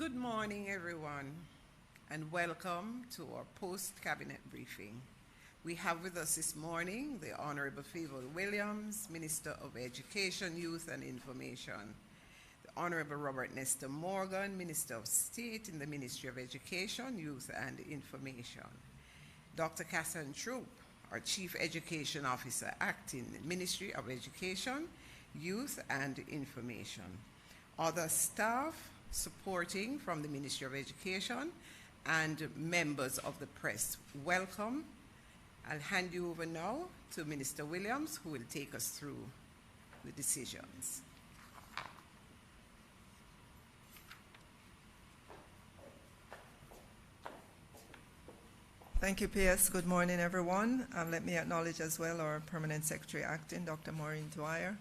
Good morning, everyone, and welcome to our post-cabinet briefing. We have with us this morning the Honorable Favor Williams, Minister of Education, Youth and Information, the Honorable Robert Nestor Morgan, Minister of State in the Ministry of Education, Youth and Information, Dr. Cassan Troop, our Chief Education Officer, acting Ministry of Education, Youth and Information, other staff supporting from the Ministry of Education, and members of the press. Welcome. I'll hand you over now to Minister Williams, who will take us through the decisions. Thank you, PS. Good morning, everyone. Let me acknowledge as well our Permanent Secretary Acting, Dr. Maureen Dwyer,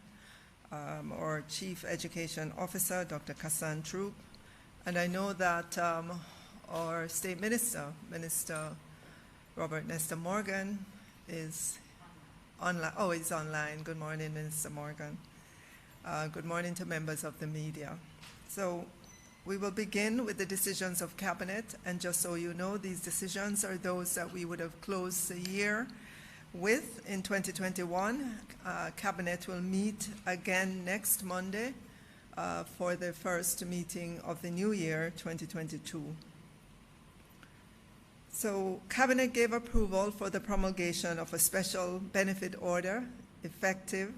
our Chief Education Officer, Dr. Cassan Troop, and I know that our State Minister, Minister Robert Nestor Morgan, is online. Oh, he's online. Good morning, Minister Morgan. Good morning to members of the media. So we will begin with the decisions of Cabinet, and just so you know, these decisions are those that we would have closed the year with in 2021. Cabinet will meet again next Monday for the first meeting of the new year, 2022. So Cabinet gave approval for the promulgation of a special benefit order effective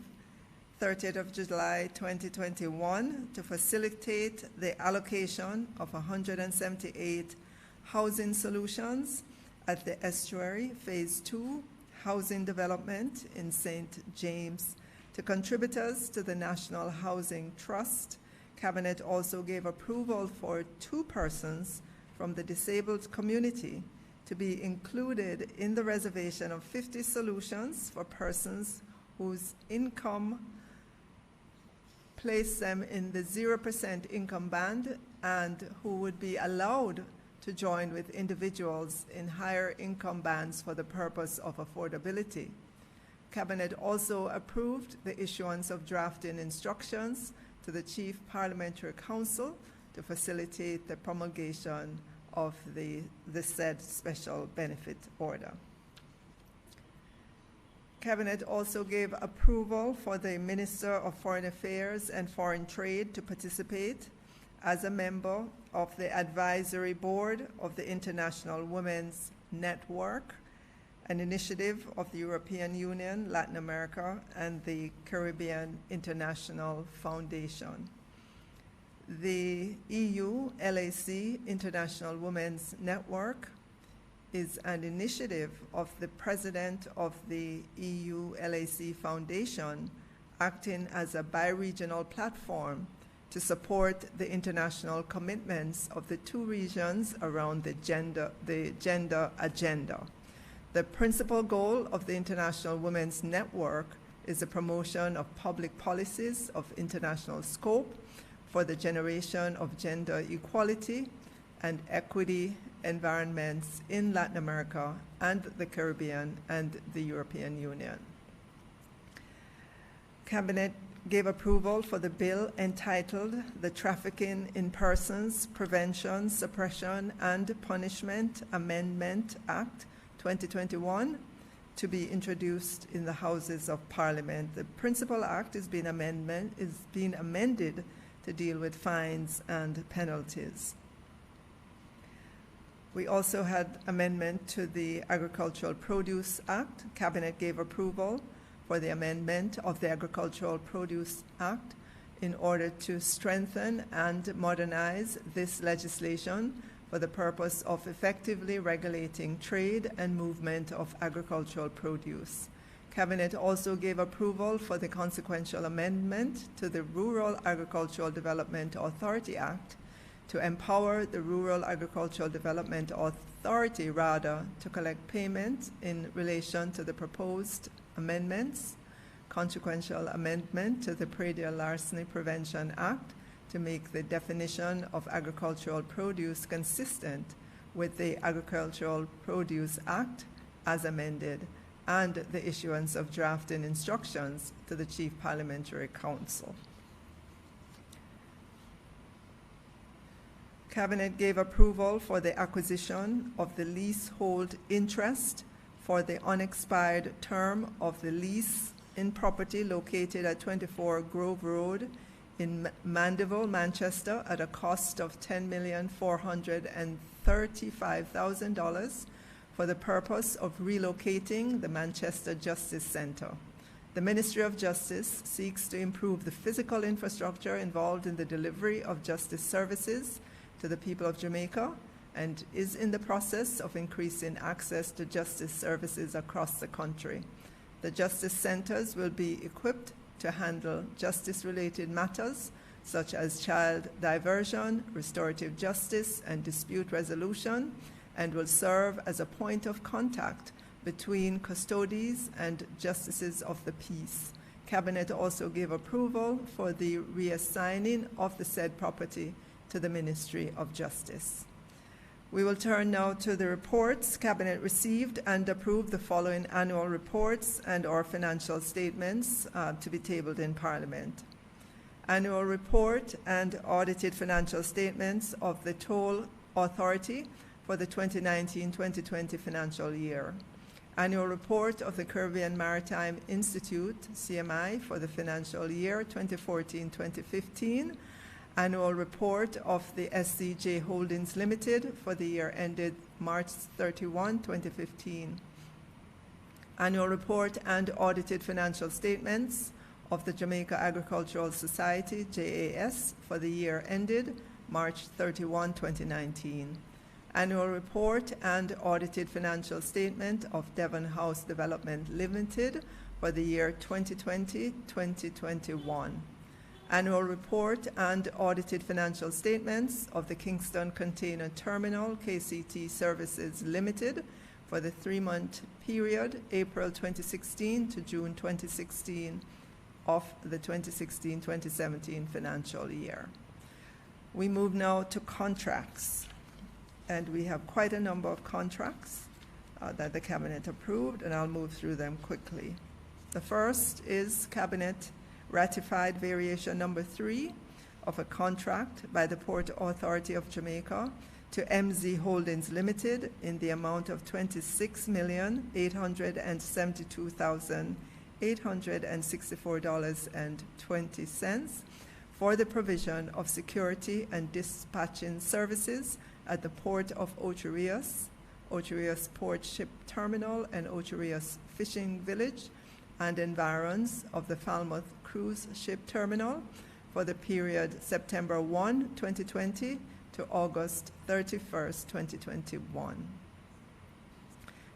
30th of July 2021 to facilitate the allocation of 178 housing solutions at the Estuary Phase 2 housing development in St. James to contributors to the National Housing Trust. Cabinet also gave approval for 2 persons from the disabled community to be included in the reservation of 50 solutions for persons whose income place them in the 0% income band and who would be allowed to join with individuals in higher income bands for the purpose of affordability. Cabinet also approved the issuance of drafting instructions to the Chief Parliamentary Council to facilitate the promulgation of the said special benefit order. Cabinet also gave approval for the Minister of Foreign Affairs and Foreign Trade to participate as a member of the Advisory Board of the International Women's Network, an initiative of the European Union, Latin America, and the Caribbean International Foundation. The EU LAC International Women's Network is an initiative of the President of the EU LAC Foundation, acting as a bi-regional platform to support the international commitments of the 2 regions around the gender agenda. The principal goal of the International Women's Network is the promotion of public policies of international scope for the generation of gender equality and equity environments in Latin America and the Caribbean and the European Union. Cabinet gave approval for the bill entitled the Trafficking in Persons Prevention, Suppression and Punishment Amendment Act 2021 to be introduced in the Houses of Parliament. The principal act is being amended to deal with fines and penalties. We also had amendment to the Agricultural Produce Act. Cabinet gave approval for the amendment of the Agricultural Produce Act in order to strengthen and modernize this legislation for the purpose of effectively regulating trade and movement of agricultural produce. Cabinet also gave approval for the consequential amendment to the Rural Agricultural Development Authority Act to empower the Rural Agricultural Development Authority, to collect payment in relation to the proposed amendments, consequential amendment to the Predial Larceny Prevention Act to make the definition of agricultural produce consistent with the Agricultural Produce Act as amended, and the issuance of drafting instructions to the Chief Parliamentary Council. Cabinet gave approval for the acquisition of the leasehold interest for the unexpired term of the lease in property located at 24 Grove Road in Mandeville, Manchester, at a cost of $10,435,000 for the purpose of relocating the Manchester Justice Center. The Ministry of Justice seeks to improve the physical infrastructure involved in the delivery of justice services to the people of Jamaica and is in the process of increasing access to justice services across the country. The justice centers will be equipped to handle justice-related matters such as child diversion, restorative justice, and dispute resolution, and will serve as a point of contact between custodies and justices of the peace. Cabinet also gave approval for the reassigning of the said property to the Ministry of Justice. We will turn now to the reports. Cabinet received and approved the following annual reports and or financial statements to be tabled in Parliament. Annual report and audited financial statements of the Toll Authority for the 2019-2020 financial year. Annual report of the Caribbean Maritime Institute, CMI, for the financial year 2014-2015. Annual report of the SCJ Holdings Limited for the year ended March 31, 2015. Annual report and audited financial statements of the Jamaica Agricultural Society, JAS, for the year ended March 31, 2019. Annual report and audited financial statement of Devon House Development Limited for the year 2020-2021. Annual report and audited financial statements of the Kingston Container Terminal, KCT Services Limited, for the 3-month period, April 2016 to June 2016 of the 2016-2017 financial year. We move now to contracts. And we have quite a number of contracts that the Cabinet approved, and I'll move through them quickly. The first is Cabinet ratified variation number 3 of a contract by the Port Authority of Jamaica to MZ Holdings Limited in the amount of $26,872,864.20 for the provision of security and dispatching services at the Port of Ocho Rios, Ocho Rios Port Ship Terminal, and Ocho Rios Fishing Village and environs of the Falmouth Cruise Ship Terminal for the period September 1, 2020 to August 31st, 2021.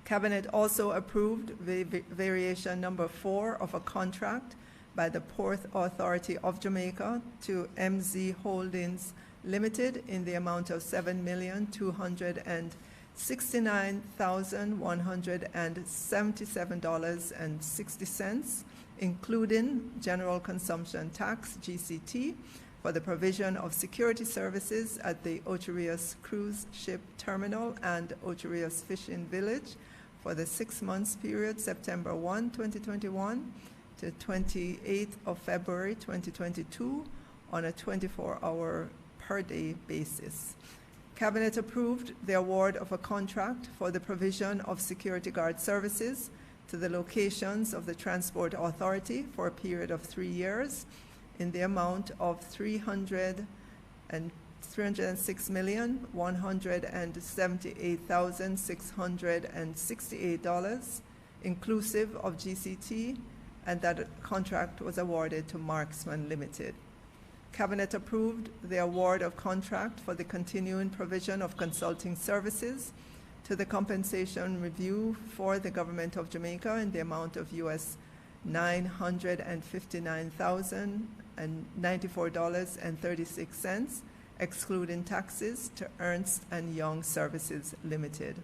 Cabinet also approved variation number 4 of a contract by the Port Authority of Jamaica to MZ Holdings Limited in the amount of $7,269,177.60, including general consumption tax, GCT, for the provision of security services at the Ocho Rios Cruise Ship Terminal and Ocho Rios Fishing Village for the 6 months period September 1, 2021 to 28th of February 2022 on a 24-hour per day basis. Cabinet approved the award of a contract for the provision of security guard services to the locations of the Transport Authority for a period of 3 years in the amount of $306,178,668, inclusive of GCT, and that contract was awarded to Marksman Limited. Cabinet approved the award of contract for the continuing provision of consulting services to the Compensation Review for the Government of Jamaica in the amount of US $959,094.36, excluding taxes, to Ernst & Young Services Limited.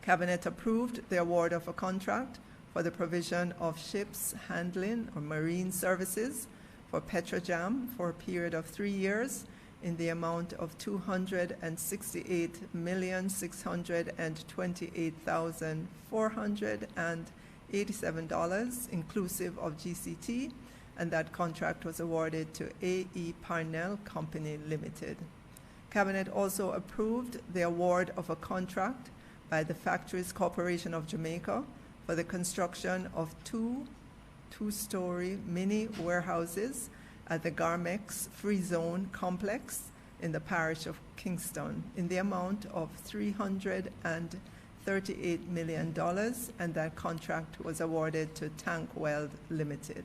Cabinet approved the award of a contract for the provision of ships handling or marine services for Petrojam for a period of 3 years in the amount of $268,628,487, inclusive of GCT, and that contract was awarded to A.E. Parnell Company Limited. Cabinet also approved the award of a contract by the Factories Corporation of Jamaica for the construction of two-story mini warehouses at the Garmex Free Zone Complex in the parish of Kingston in the amount of $338 million, and that contract was awarded to Tank Weld Limited.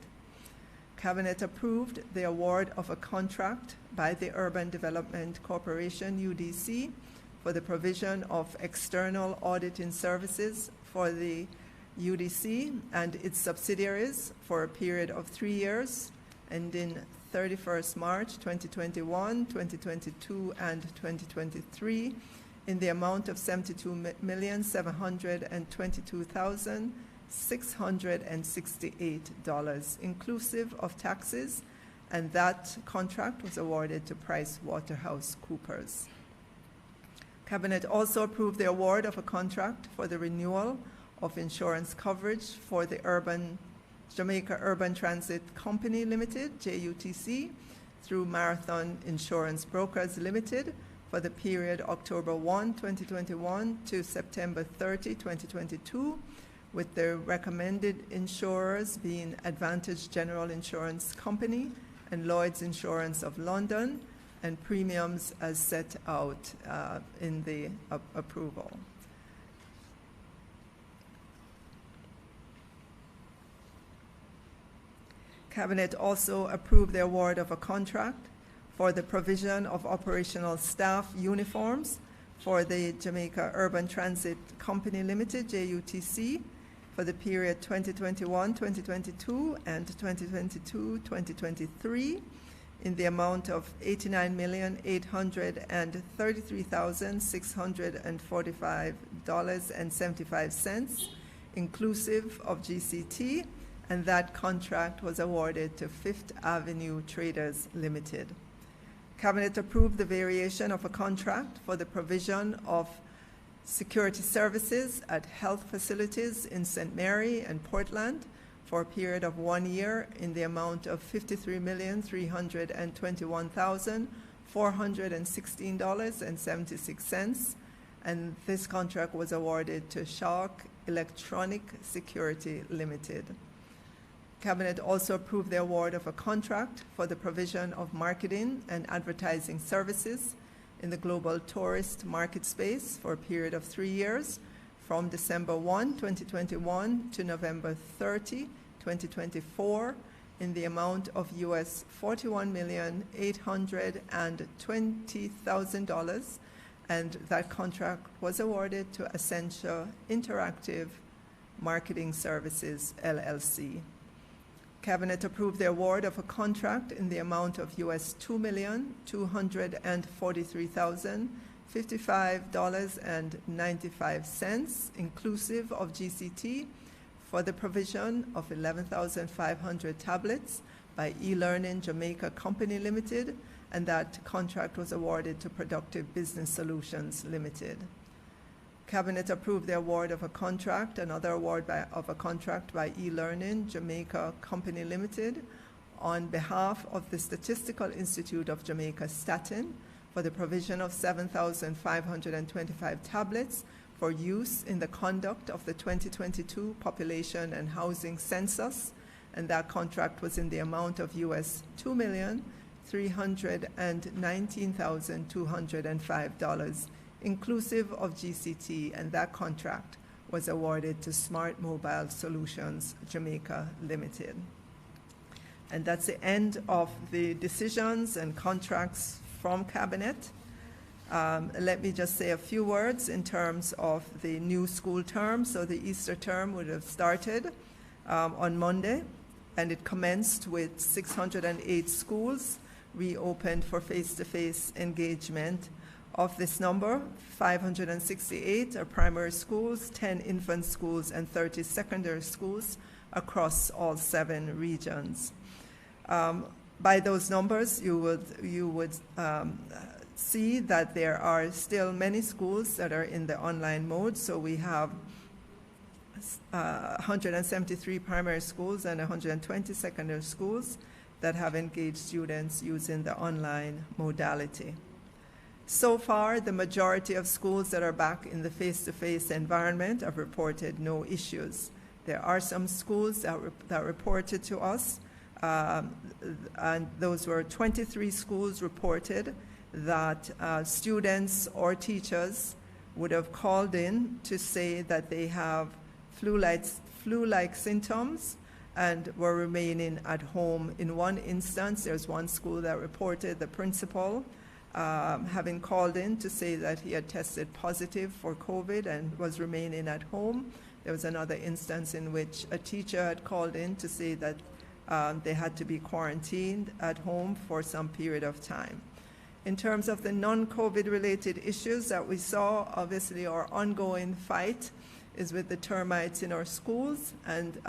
Cabinet approved the award of a contract by the Urban Development Corporation, UDC, for the provision of external auditing services for the UDC and its subsidiaries for a period of 3 years, ending 31st March 2021, 2022, and 2023, in the amount of $72,722,668, inclusive of taxes, and that contract was awarded to PricewaterhouseCoopers. Cabinet also approved the award of a contract for the renewal of insurance coverage for the Jamaica Urban Transit Company Limited, JUTC, through Marathon Insurance Brokers Limited for the period October 1, 2021 to September 30, 2022, with the recommended insurers being Advantage General Insurance Company and Lloyd's Insurance of London, and premiums as set out in the approval. Cabinet also approved the award of a contract for the provision of operational staff uniforms for the Jamaica Urban Transit Company Limited, JUTC, for the period 2021-2022 and 2022-2023 in the amount of $89,833,645.75, inclusive of GCT, and that contract was awarded to Fifth Avenue Traders Limited. Cabinet approved the variation of a contract for the provision of security services at health facilities in St. Mary and Portland for a period of 1 year in the amount of $53,321,416.76, and this contract was awarded to Shark Electronic Security Limited. Cabinet also approved the award of a contract for the provision of marketing and advertising services in the global tourist market space for a period of 3 years from December 1, 2021 to November 30, 2024 in the amount of US $41,820,000, and that contract was awarded to Essentia Interactive Marketing Services, LLC. Cabinet approved the award of a contract in the amount of US $2,243,055.95, inclusive of GCT, for the provision of 11,500 tablets by eLearning Jamaica Company Limited, and that contract was awarded to Productive Business Solutions Limited. Cabinet approved the award of a contract, another award of a contract by eLearning Jamaica Company Limited on behalf of the Statistical Institute of Jamaica, Staten, for the provision of 7,525 tablets for use in the conduct of the 2022 Population and Housing Census, and that contract was in the amount of US $2,319,205, inclusive of GCT, and that contract was awarded to Smart Mobile Solutions Jamaica Limited. And that's the end of the decisions and contracts from Cabinet. Let me just say a few words in terms of the new school term. So the Easter term would have started on Monday, and it commenced with 608 schools reopened for face-to-face engagement. Of this number, 568 are primary schools, 10 infant schools, and 30 secondary schools across all 7 regions. By those numbers, you would see that there are still many schools that are in the online mode. So we have 173 primary schools and 120 secondary schools that have engaged students using the online modality. So far, the majority of schools that are back in the face-to-face environment have reported no issues. There are some schools that reported to us, and those were 23 schools reported that students or teachers would have called in to say that they have flu-like symptoms and were remaining at home. In one instance, there's one school that reported the principal having called in to say that he had tested positive for COVID and was remaining at home. There was another instance in which a teacher had called in to say that they had to be quarantined at home for some period of time. In terms of the non-COVID related issues that we saw, obviously our ongoing fight is with the termites in our schools, and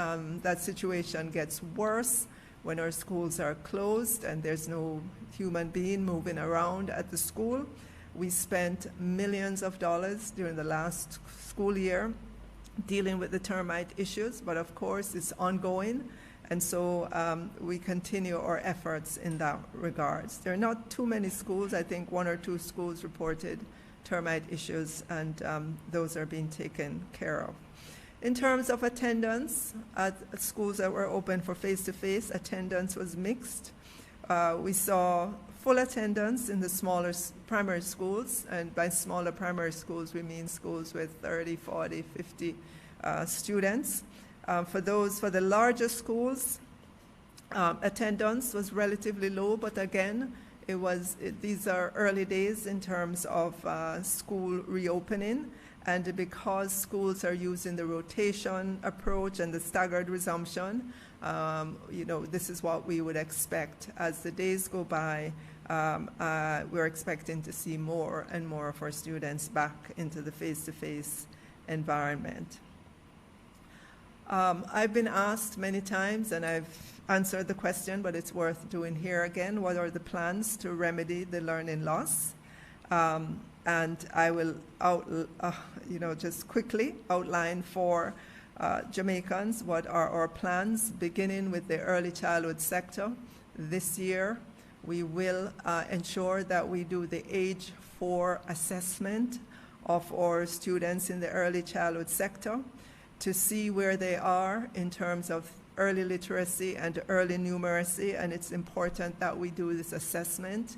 that situation gets worse when our schools are closed and there's no human being moving around at the school. We spent millions of dollars during the last school year dealing with the termite issues, but of course it's ongoing, and so we continue our efforts in that regards. There are not too many schools. I think 1 or 2 schools reported termite issues, and those are being taken care of. In terms of attendance at schools that were open for face-to-face, attendance was mixed. We saw full attendance in the smaller primary schools, and by smaller primary schools we mean schools with 30, 40, 50 students. For the larger schools, attendance was relatively low, but again, these are early days in terms of school reopening, and because schools are using the rotation approach and the staggered resumption, this is what we would expect. As the days go by, we're expecting to see more and more of our students back into the face-to-face environment. I've been asked many times, and I've answered the question, but it's worth doing here again, what are the plans to remedy the learning loss? And I will just quickly outline for Jamaicans what are our plans, beginning with the early childhood sector. This year, we will ensure that we do the age 4 assessment of our students in the early childhood sector to see where they are in terms of early literacy and early numeracy, and it's important that we do this assessment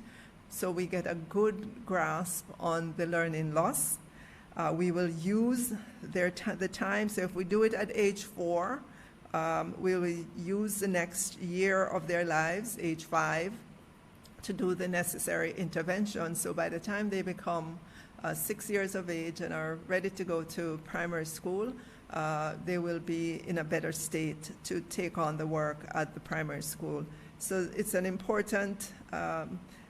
so we get a good grasp on the learning loss. We will use the time, so if we do it at age 4, we will use the next year of their lives, age 5, to do the necessary intervention. So by the time they become 6 years of age and are ready to go to primary school, they will be in a better state to take on the work at the primary school. So it's an important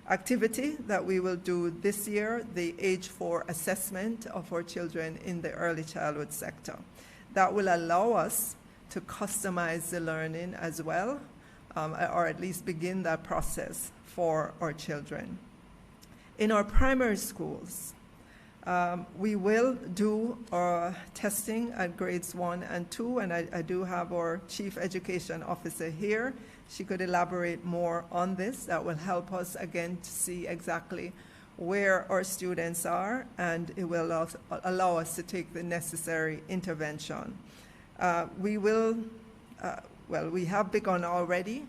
activity that we will do this year, the age 4 assessment of our children in the early childhood sector. That will allow us to customize the learning as well, or at least begin that process for our children. In our primary schools, we will do our testing at grades 1 and 2, and I do have our Chief Education Officer here. She could elaborate more on this. That will help us, again, to see exactly where our students are, and it will allow us to take the necessary intervention. We have begun already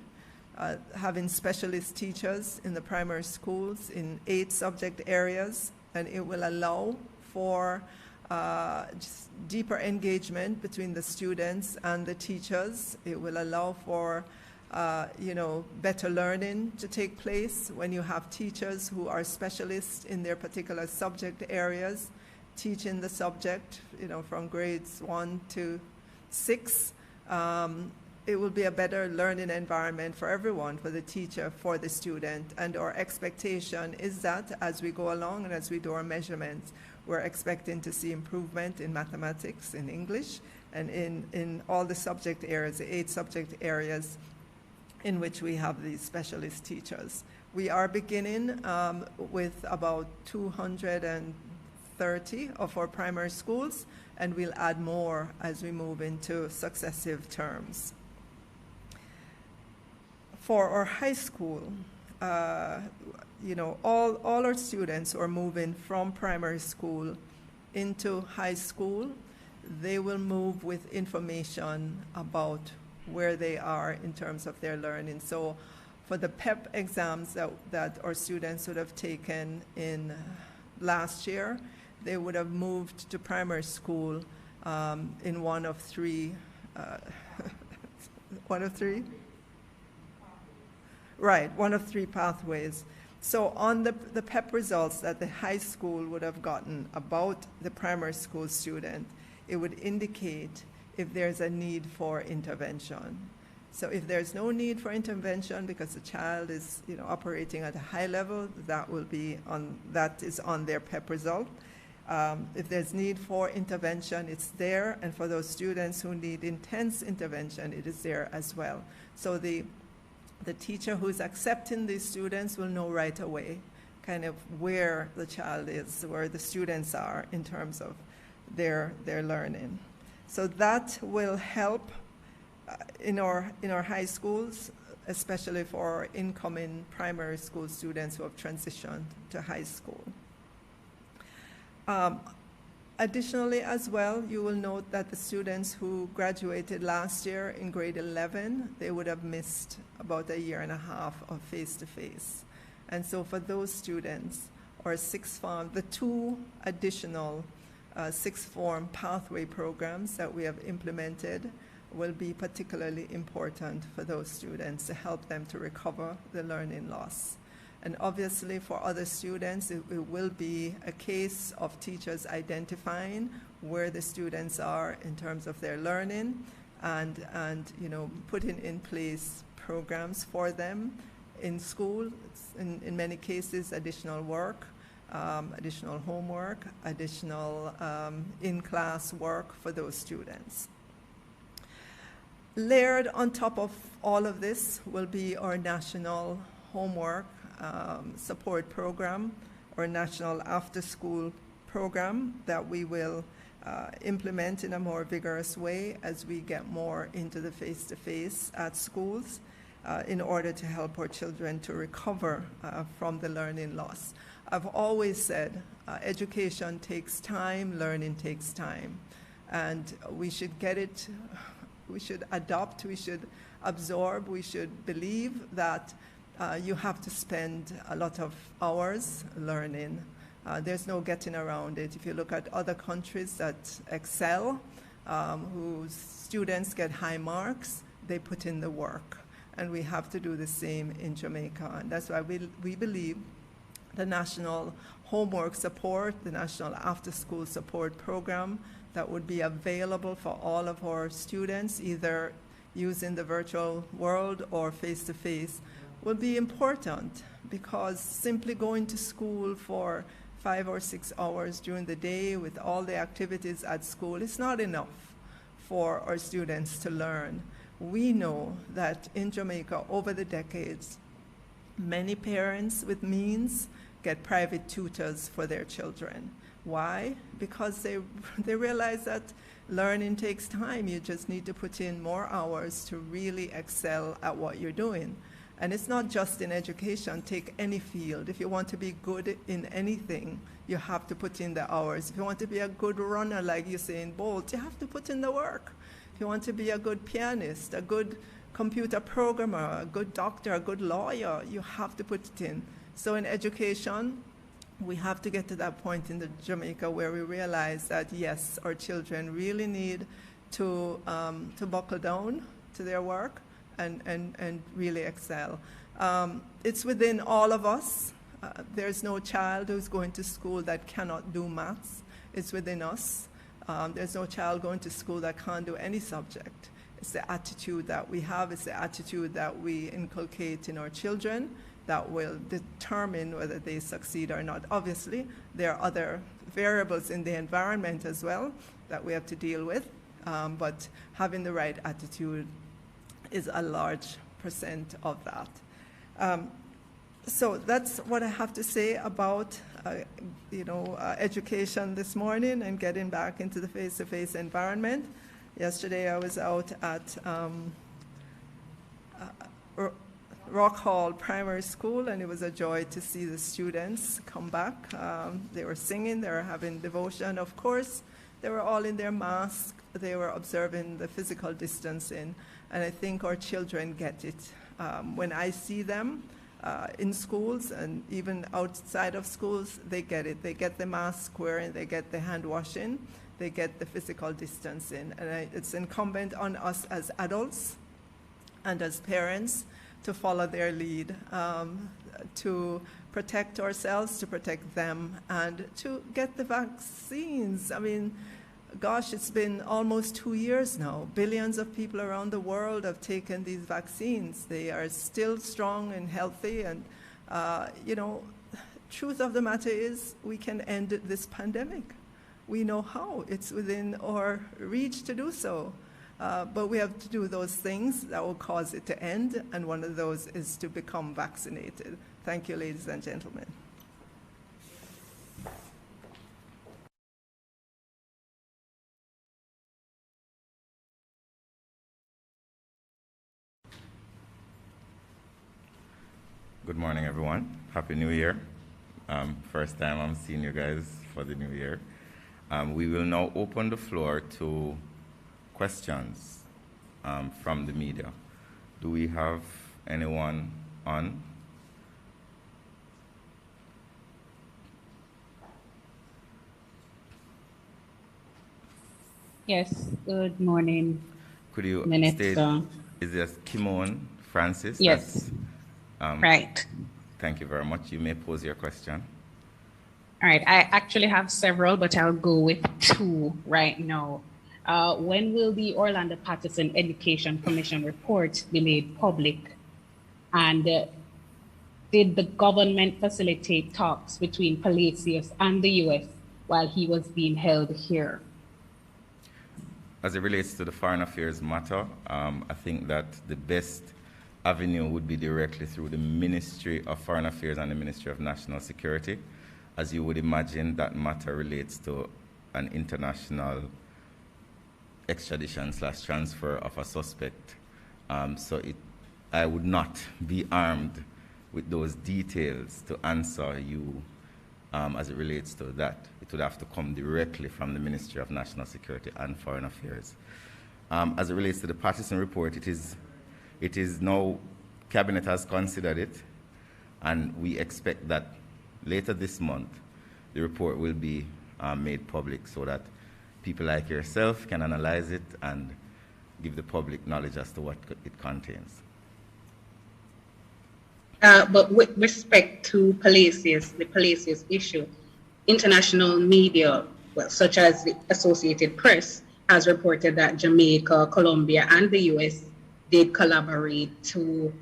having specialist teachers in the primary schools in 8 subject areas, and it will allow for just deeper engagement between the students and the teachers. It will allow for better learning to take place when you have teachers who are specialists in their particular subject areas, teaching the subject, from grades 1 to 6. It will be a better learning environment for everyone, for the teacher, for the student, and our expectation is that as we go along and as we do our measurements, we're expecting to see improvement in mathematics, in English, and in all the subject areas, the 8 subject areas in which we have these specialist teachers. We are beginning with about 230 of our primary schools, and we'll add more as we move into successive terms. For our high school, you know, all our students who are moving from primary school into high school, they will move with information about where they are in terms of their learning. So for the PEP exams that our students would have taken in last year, they would have moved to primary school in one of three, one of three? Right, one of three pathways. So on the PEP results that the high school would have gotten about the primary school student, it would indicate if there's a need for intervention. So if there's no need for intervention because the child is, you know, operating at a high level, that is on their PEP result. If there's need for intervention, it's there, and for those students who need intense intervention, it is there as well. So the teacher who's accepting these students will know right away kind of where the child is, where the students are in terms of their learning. So that will help in our high schools, especially for incoming primary school students who have transitioned to high school. Additionally as well, you will note that the students who graduated last year in grade 11, they would have missed about a year and a half of face-to-face. And so for those students, or sixth form, the two additional sixth form pathway programs that we have implemented will be particularly important for those students to help them to recover the learning loss. And obviously for other students, it will be a case of teachers identifying where the students are in terms of their learning and you know, putting in place programs for them in school. In many cases, additional work, additional homework, additional in-class work for those students. Layered on top of all of this will be our national homework support program, or national after-school program that we will implement in a more vigorous way as we get more into the face-to-face at schools in order to help our children to recover from the learning loss. I've always said education takes time, learning takes time, and we should get it, we should adopt, we should absorb, we should believe that you have to spend a lot of hours learning. There's no getting around it. If you look at other countries that excel, whose students get high marks, they put in the work. And we have to do the same in Jamaica. And that's why we believe the national homework support, the national after-school support program that would be available for all of our students, either using the virtual world or face-to-face, will be important, because simply going to school for 5 or 6 hours during the day with all the activities at school is not enough for our students to learn. We know that in Jamaica, over the decades, many parents with means get private tutors for their children. Why? Because they realize that learning takes time. You just need to put in more hours to really excel at what you're doing. And it's not just in education. Take any field. If you want to be good in anything, you have to put in the hours. If you want to be a good runner like Usain Bolt, you have to put in the work. If you want to be a good pianist, a good computer programmer, a good doctor, a good lawyer, you have to put it in. So in education, we have to get to that point in Jamaica where we realize that, yes, our children really need to buckle down to their work and really excel. It's within all of us. There's no child who's going to school that cannot do maths. It's within us. There's no child going to school that can't do any subject. It's the attitude that we have. It's the attitude that we inculcate in our children that will determine whether they succeed or not. Obviously, there are other variables in the environment as well that we have to deal with, but having the right attitude is a large percent of that. So that's what I have to say about education this morning and getting back into the face-to-face environment. Yesterday I was out at Rock Hall Primary School, and it was a joy to see the students come back. They were singing, they were having devotion, of course. They were all in their masks. They were observing the physical distancing, and I think our children get it. When I see them in schools and even outside of schools, they get it. They get the mask wearing, they get the hand washing, they get the physical distancing. And it's incumbent on us as adults and as parents to follow their lead, to protect ourselves, to protect them, and to get the vaccines. I mean, gosh, it's been almost 2 years now. Billions of people around the world have taken these vaccines. They are still strong and healthy, and truth of the matter is we can end this pandemic. We know how. It's within our reach to do so. But we have to do those things that will cause it to end, and one of those is to become vaccinated. Thank you, ladies and gentlemen. Good morning, everyone. Happy New Year. First time I'm seeing you guys for the new year. We will now open the floor to questions from the media. Do we have anyone on? Yes, good morning. Could you Minister. state, is this Kimon Francis? Yes. Right. Thank you very much. You may pose your question. All right. I actually have several, but I'll go with two right now. When will the Orlando Patterson Education Commission report be made public? And did the government facilitate talks between Palacios and the U.S. while he was being held here? As it relates to the foreign affairs matter, I think that the best avenue would be directly through the Ministry of Foreign Affairs and the Ministry of National Security. As you would imagine, that matter relates to an international extradition / transfer of a suspect. I would not be armed with those details to answer you as it relates to that. It would have to come directly from the Ministry of National Security and Foreign Affairs. As it relates to the Patterson report, it is now, Cabinet has considered it, and we expect that later this month, the report will be made public so that people like yourself can analyze it and give the public knowledge as to what it contains. But with respect to the Palacios issue, international media, such as the Associated Press, has reported that Jamaica, Colombia, and the U.S. did collaborate to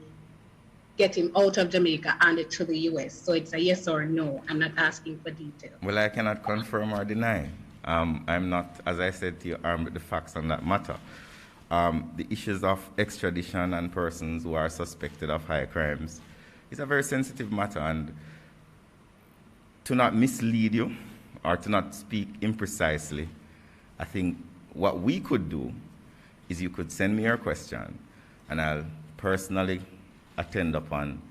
get him out of Jamaica and to the U.S. So it's a yes or no. I'm not asking for detail. Well, I cannot confirm or deny. I'm not, as I said to you, armed with the facts on that matter. The issues of extradition and persons who are suspected of high crimes is a very sensitive matter, and to not mislead you or to not speak imprecisely, I think what we could do is you could send me your question, and I'll personally attend upon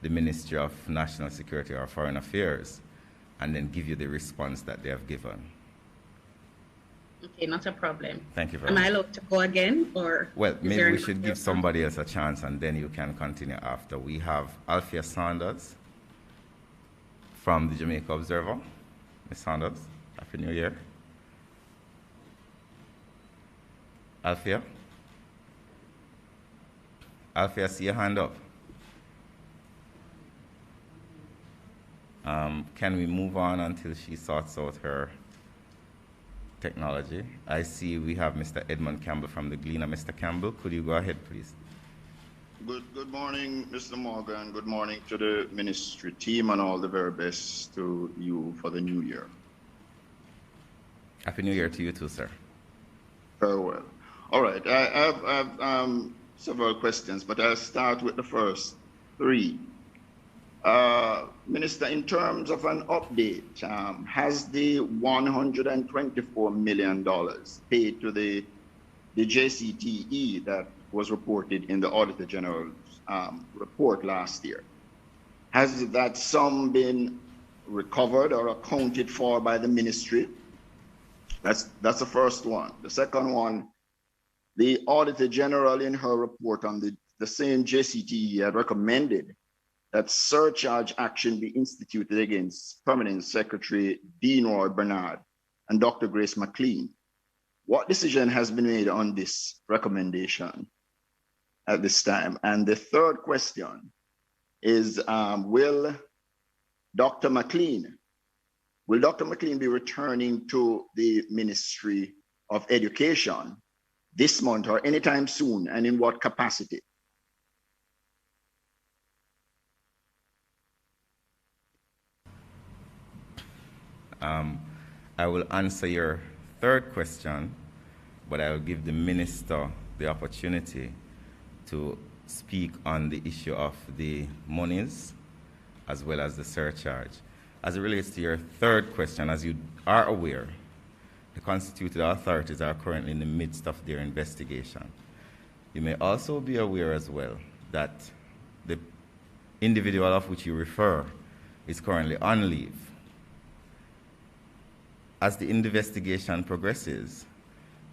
the Ministry of National Security or Foreign Affairs and then give you the response that they have given. Okay, not a problem. Thank you very much. Am I allowed to go again, or? Well, maybe we should give somebody else a chance, and then you can continue after. We have Althea Saunders from the Jamaica Observer. Ms. Saunders, Happy New Year. Althea? Althea, see your hand up. Can we move on until she sorts out her technology? I see we have Mr. Edmund Campbell from the Gleaner. Mr. Campbell, could you go ahead, please? Good morning, Mr. Morgan. Good morning to the ministry team, and all the very best to you for the new year. Happy New Year to you too, sir. Very well. All right, I have several questions, but I'll start with the first three. Minister, in terms of an update, has the $124 million paid to the JCTE that was reported in the Auditor General's report last year. Has that sum been recovered or accounted for by the ministry? That's the first one. The second one, the Auditor General in her report on the same JCTE had recommended that surcharge action be instituted against Permanent Secretary Dean Roy Bernard and Dr. Grace McLean. What decision has been made on this recommendation at this time? And the third question is, will Dr. McLean be returning to the Ministry of Education this month or anytime soon, and in what capacity? I will answer your third question, but I will give the minister the opportunity to speak on the issue of the monies as well as the surcharge. As it relates to your third question, as you are aware, the constituted authorities are currently in the midst of their investigation. You may also be aware as well that the individual of which you refer is currently on leave. As the investigation progresses,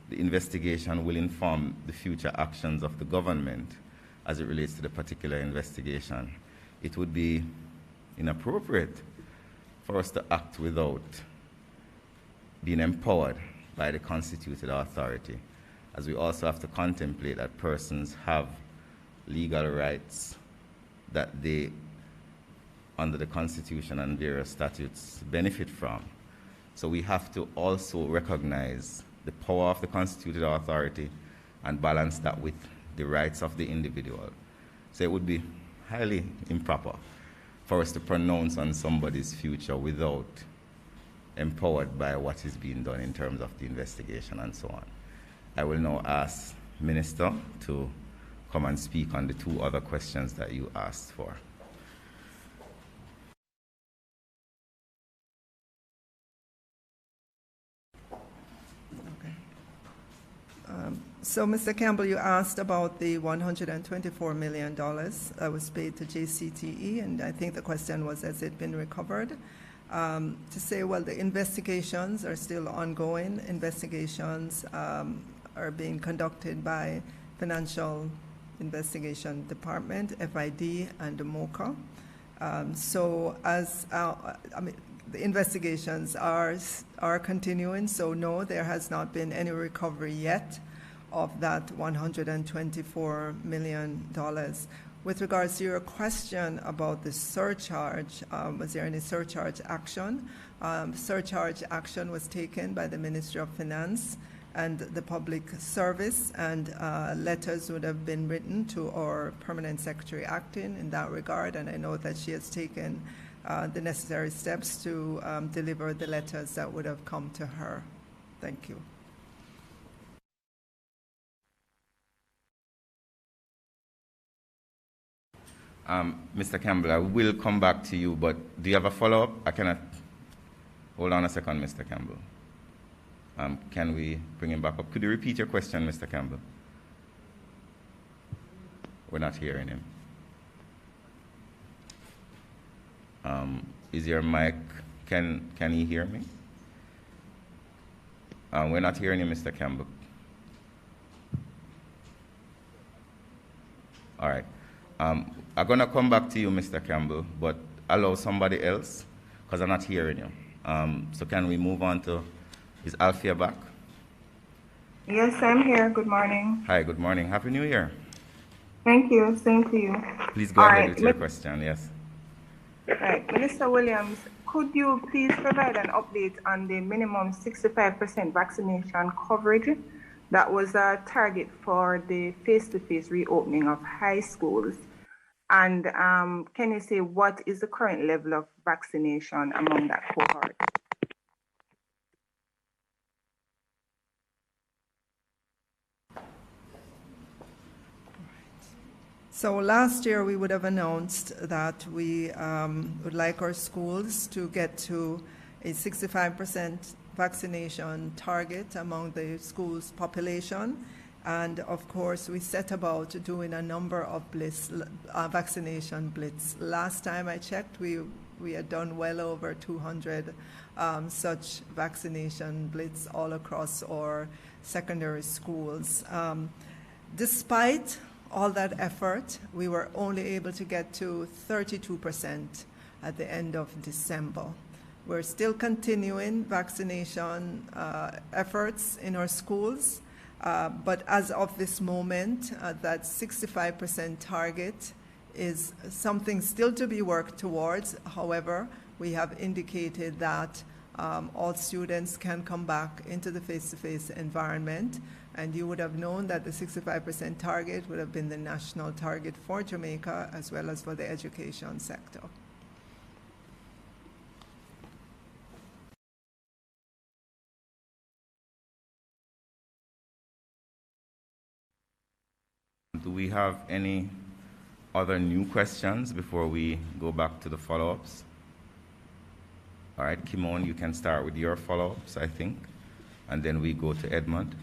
the investigation will inform the future actions of the government as it relates to the particular investigation. It would be inappropriate for us to act without being empowered by the constituted authority, as we also have to contemplate that persons have legal rights that they, under the Constitution and various statutes, benefit from. So we have to also recognize the power of the constituted authority and balance that with the rights of the individual. So it would be highly improper for us to pronounce on somebody's future without empowered by what is being done in terms of the investigation and so on. I will now ask Minister to come and speak on the two other questions that you asked for. So, Mr. Campbell, you asked about the $124 million that was paid to JCTE, and I think the question was, has it been recovered? To say, well, the investigations are still ongoing. Investigations are being conducted by Financial Investigation Department, FID, and the MOCA. The investigations are continuing, so no, there has not been any recovery yet of that $124 million. With regards to your question about the surcharge, was there any surcharge action? Surcharge action was taken by the Ministry of Finance and the Public Service, and letters would have been written to our Permanent Secretary acting in that regard, and I know that she has taken the necessary steps to deliver the letters that would have come to her. Thank you. Mr. Campbell, I will come back to you, but do you have a follow-up? I cannot. Hold on a second, Mr. Campbell. Can we bring him back up? Could you repeat your question, Mr. Campbell? We're not hearing him. Is your mic, can he hear me? We're not hearing you, Mr. Campbell. All right. I'm going to come back to you, Mr. Campbell, but allow somebody else, because I'm not hearing you. So can we move on to, is Alfia back? Yes, I'm here. Good morning. Hi, good morning. Happy New Year. Thank you. Same to you. Please go ahead with your question, yes. Right. Minister Williams, could you please provide an update on the minimum 65% vaccination coverage that was a target for the face-to-face reopening of high schools? And can you say what is the current level of vaccination among that cohort? So last year we would have announced that we would like our schools to get to a 65% vaccination target among the school's population, And of course, we set about doing a number of vaccination blitz. Last time I checked, we had done well over 200 such vaccination blitz all across our secondary schools. Despite all that effort, we were only able to get to 32% at the end of December. We're still continuing vaccination efforts in our schools, but as of this moment, that 65% target is something still to be worked towards. However, we have indicated that all students can come back into the face-to-face environment, and you would have known that the 65% target would have been the national target for Jamaica as well as for the education sector. Do we have any other new questions before we go back to the follow-ups? All right, Kimon, you can start with your follow-ups, I think, and then we go to Edmund.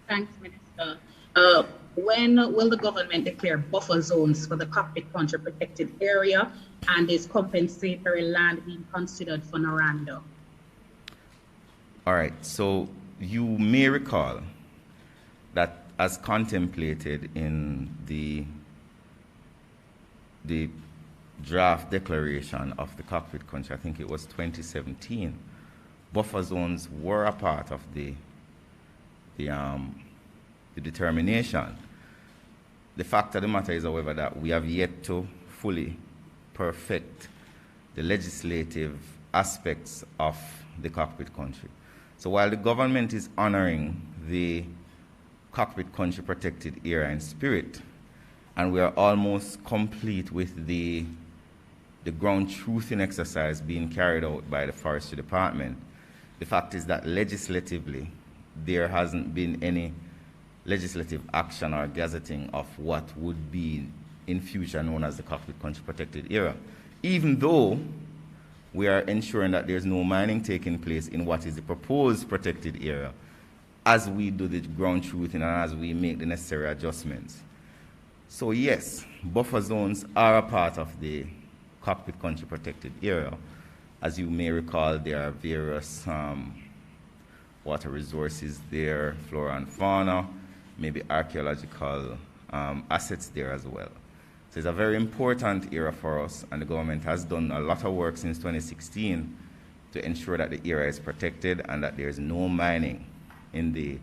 Thanks, Minister. When will the government declare buffer zones for the Cockpit country protected area, and is compensatory land being considered for Noranda? All right, so you may recall that as contemplated in the draft declaration of the Cockpit country, I think it was 2017, buffer zones were a part of the determination. The fact of the matter is, however, that we have yet to fully perfect the legislative aspects of the Cockpit country. So while the government is honoring the Cockpit country protected area in spirit, and we are almost complete with the ground truthing exercise being carried out by the Forestry Department, the fact is that legislatively there hasn't been any legislative action or gazetting of what would be in future known as the Cockpit country protected area, even though we are ensuring that there's no mining taking place in what is the proposed protected area as we do the ground truthing and as we make the necessary adjustments. So yes, buffer zones are a part of the Cockpit country protected area. As you may recall, there are various water resources there, flora and fauna, maybe archaeological assets there as well. So it's a very important area for us, and the government has done a lot of work since 2016 to ensure that the area is protected and that there is no mining in the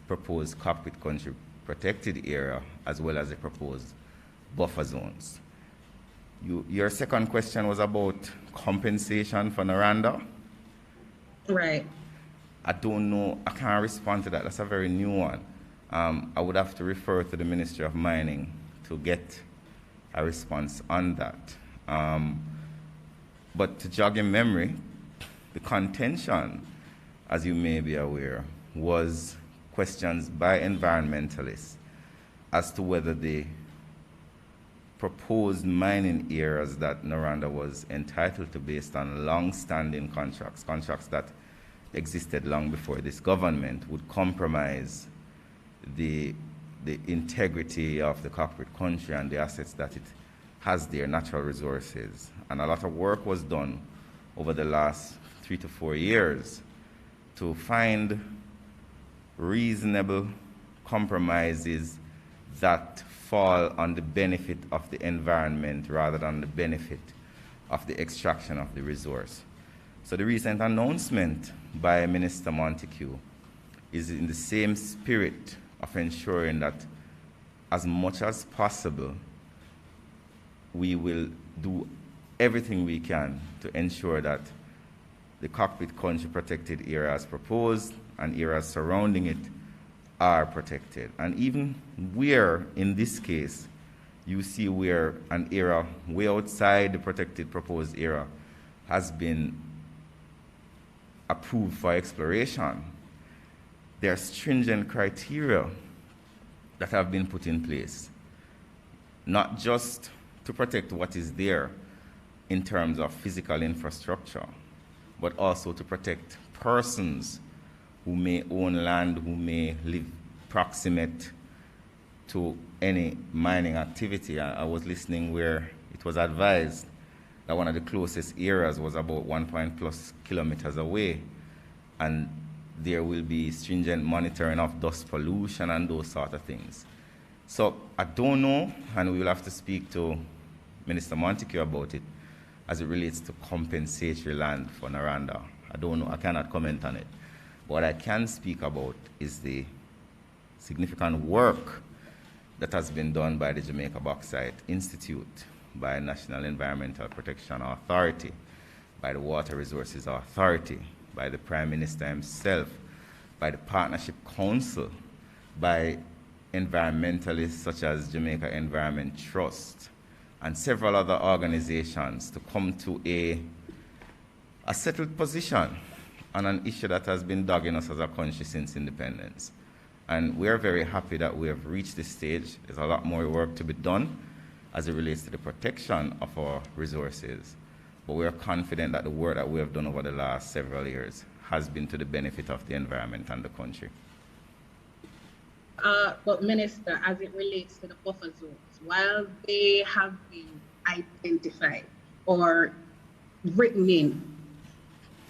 proposed Cockpit country protected area, as well as the proposed buffer zones. Your second question was about compensation for Noranda? Right. I don't know, I can't respond to that. That's a very new one. I would have to refer to the Ministry of Mining to get a response on that. But to jog in memory, the contention, as you may be aware, was questions by environmentalists as to whether the proposed mining areas that Noranda was entitled to based on long-standing contracts that existed long before this government, would compromise the integrity of the Cockpit country and the assets that it has there, natural resources. And a lot of work was done over the last 3 to 4 years to find reasonable compromises that fall on the benefit of the environment rather than the benefit of the extraction of the resource. So the recent announcement by Minister Montague is in the same spirit of ensuring that as much as possible, we will do everything we can to ensure that the Cockpit country protected areas proposed and areas surrounding it are protected. And even where, in this case, you see where an area way outside the protected proposed area has been approved for exploration, there are stringent criteria that have been put in place, not just to protect what is there in terms of physical infrastructure, but also to protect persons who may own land, who may live proximate to any mining activity. I was listening where it was advised that one of the closest areas was about 1+ kilometers away, and there will be stringent monitoring of dust pollution and those sort of things. So I don't know, and we will have to speak to Minister Montague about it as it relates to compensatory land for Naranda. I don't know, I cannot comment on it. What I can speak about is the significant work that has been done by the Jamaica Bauxite Institute, by National Environmental Protection Authority, by the Water Resources Authority, by the Prime Minister himself, by the Partnership Council, by environmentalists such as Jamaica Environment Trust, and several other organizations to come to a settled position on an issue that has been dogging us as a country since independence. And we're very happy that we have reached this stage. There's a lot more work to be done as it relates to the protection of our resources. But we are confident that the work that we have done over the last several years has been to the benefit of the environment and the country. But Minister, as it relates to the buffer zones, while they have been identified or written in,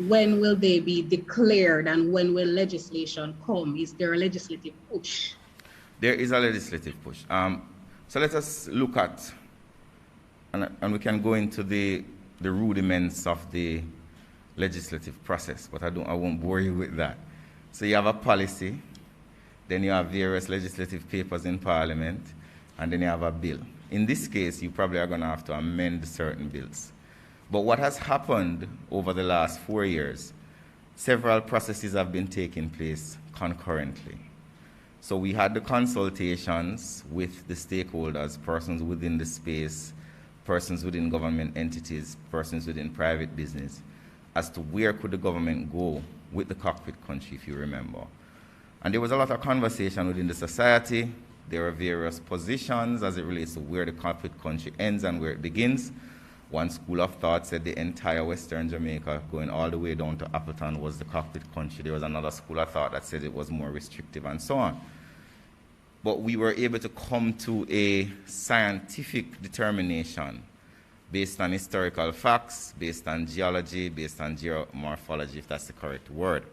when will they be declared and when will legislation come? Is there a legislative push? There is a legislative push. So let us look at, and we can go into the rudiments of the legislative process, but I won't bore you with that. So you have a policy, then you have various legislative papers in Parliament, and then you have a bill. In this case, you probably are going to have to amend certain bills. But what has happened over the last 4 years, several processes have been taking place concurrently. So we had the consultations with the stakeholders, persons within the space, persons within government entities, persons within private business, as to where could the government go with the cockpit country, if you remember. And there was a lot of conversation within the society. There are various positions as it relates to where the cockpit country ends and where it begins. One school of thought said the entire Western Jamaica, going all the way down to Appleton, was the cockpit country. There was another school of thought that said it was more restrictive, and so on. But we were able to come to a scientific determination based on historical facts, based on geology, based on geomorphology, if that's the correct word.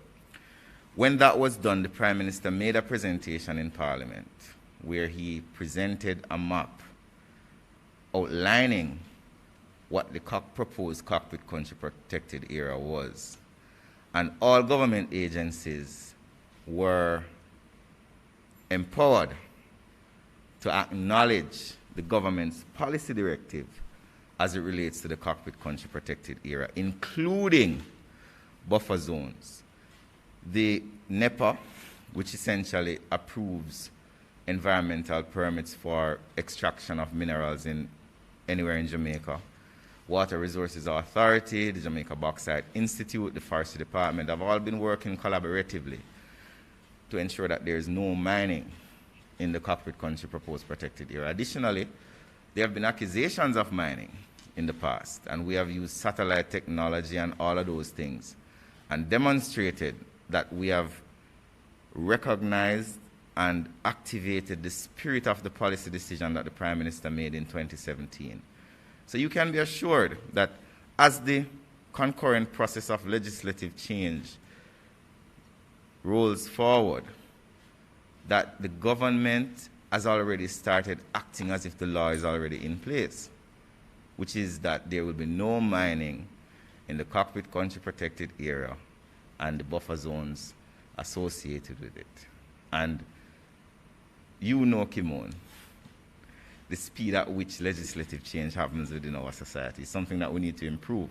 When that was done, the Prime Minister made a presentation in Parliament where he presented a map outlining what the proposed cockpit country protected area was. And all government agencies were empowered to acknowledge the government's policy directive as it relates to the cockpit country protected area, including buffer zones. The NEPA, which essentially approves environmental permits for extraction of minerals in anywhere in Jamaica, Water Resources Authority, the Jamaica Bauxite Institute, the Forestry Department have all been working collaboratively to ensure that there is no mining in the cockpit country proposed protected area. Additionally, there have been accusations of mining in the past, and we have used satellite technology and all of those things and demonstrated that we have recognized and activated the spirit of the policy decision that the Prime Minister made in 2017. So you can be assured that as the concurrent process of legislative change rolls forward, that the government has already started acting as if the law is already in place, which is that there will be no mining in the cockpit country protected area and the buffer zones associated with it. And you know, Kimon, the speed at which legislative change happens within our society is something that we need to improve.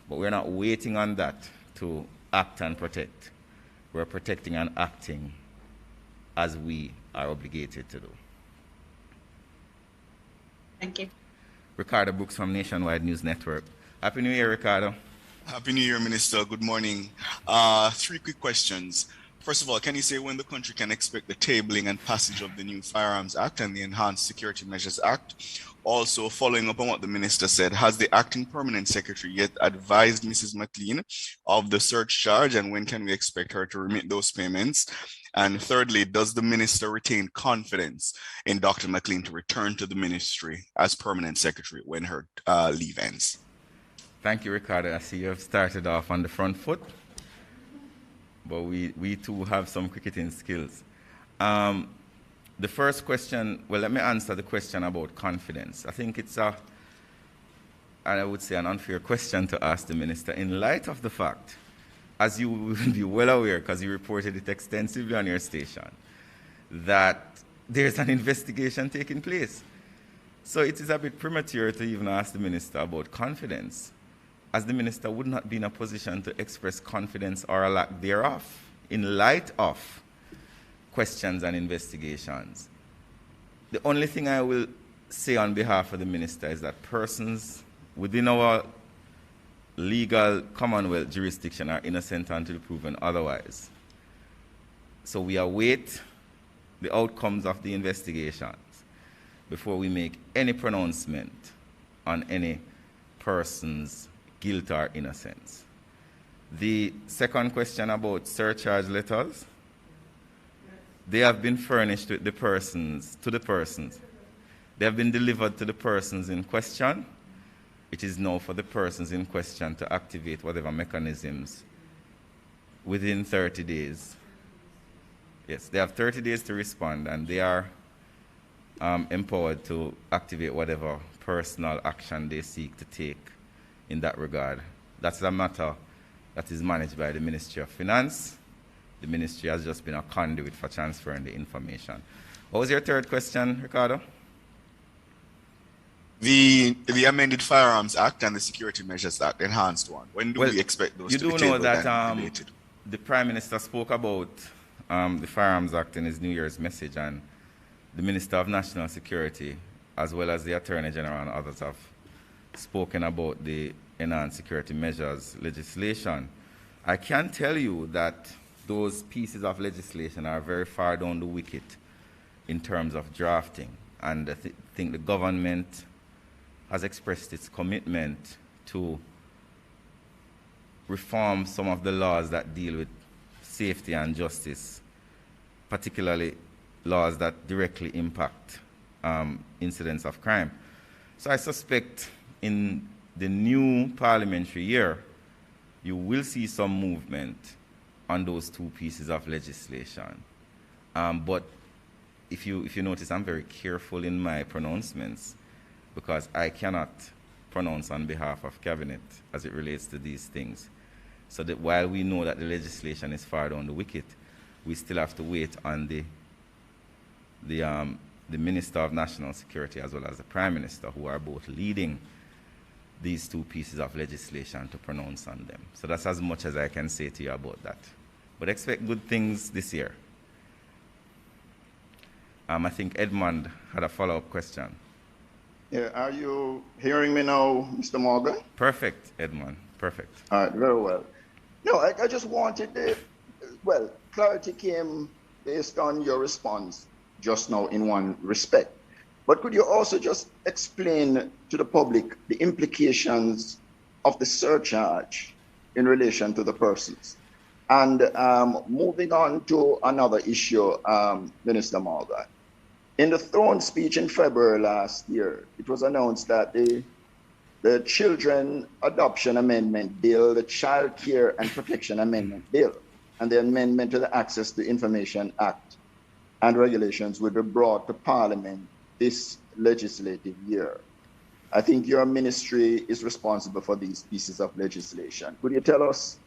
But we're not waiting on that to act and protect. We're protecting and acting as we are obligated to do. Thank you. Ricardo Brooks from Nationwide News Network. Happy New Year, Ricardo. Happy New Year, Minister. Good morning. 3 quick questions. First of all, can you say when the country can expect the tabling and passage of the new Firearms Act and the Enhanced Security Measures Act? Also, following up on what the minister said, has the acting permanent secretary yet advised Mrs. McLean of the surcharge, and when can we expect her to remit those payments? And thirdly, does the minister retain confidence in Dr. McLean to return to the ministry as permanent secretary when her leave ends? Thank you, Ricardo. I see you have started off on the front foot, but we too have some cricketing skills. The first question, well, let me answer the question about confidence. I think it's and I would say an unfair question to ask the minister in light of the fact, as you will be well aware because you reported it extensively on your station, that there's an investigation taking place. So it is a bit premature to even ask the minister about confidence, as the minister would not be in a position to express confidence or a lack thereof in light of questions and investigations. The only thing I will say on behalf of the minister is that persons within our legal Commonwealth jurisdiction are innocent until proven otherwise. So we await the outcomes of the investigations before we make any pronouncement on any person's guilt or innocence. The second question about surcharge letters, they have been furnished with the persons. They have been delivered to the persons in question. It is now for the persons in question to activate whatever mechanisms within 30 days. Yes, they have 30 days to respond, and they are empowered to activate whatever personal action they seek to take in that regard. That's a matter that is managed by the Ministry of Finance. The ministry has just been a conduit for transferring the information. What was your third question, Ricardo? The amended Firearms Act and the Security Measures Act, enhanced one. When do we expect those to be tabled? You do know that the Prime Minister spoke about the Firearms Act in his New Year's message, and the Minister of National Security, as well as the Attorney General and others, have spoken about the enhanced security measures legislation. I can tell you that those pieces of legislation are very far down the wicket in terms of drafting, and I think the government has expressed its commitment to reform some of the laws that deal with safety and justice, particularly laws that directly impact incidents of crime. So I suspect in the new parliamentary year, you will see some movement on those two pieces of legislation. But if you notice, I'm very careful in my pronouncements because I cannot pronounce on behalf of Cabinet as it relates to these things. So that while we know that the legislation is far down the wicket, we still have to wait on the Minister of National Security as well as the Prime Minister, who are both leading these two pieces of legislation, to pronounce on them. So that's as much as I can say to you about that. But expect good things this year. I think Edmund had a follow-up question. Yeah, are you hearing me now, Mr. Morgan? Perfect, Edmund, perfect. All right, very well. No, I just wanted to, well, clarity came based on your response just now in one respect. But could you also just explain to the public the implications of the surcharge in relation to the persons? And moving on to another issue, Minister Morgan. In the throne speech in February last year, it was announced that the Children Adoption Amendment Bill, the Child Care and Protection Amendment Bill, and the amendment to the Access to Information Act and regulations will be brought to Parliament this legislative year. I think your ministry is responsible for these pieces of legislation. Could you tell us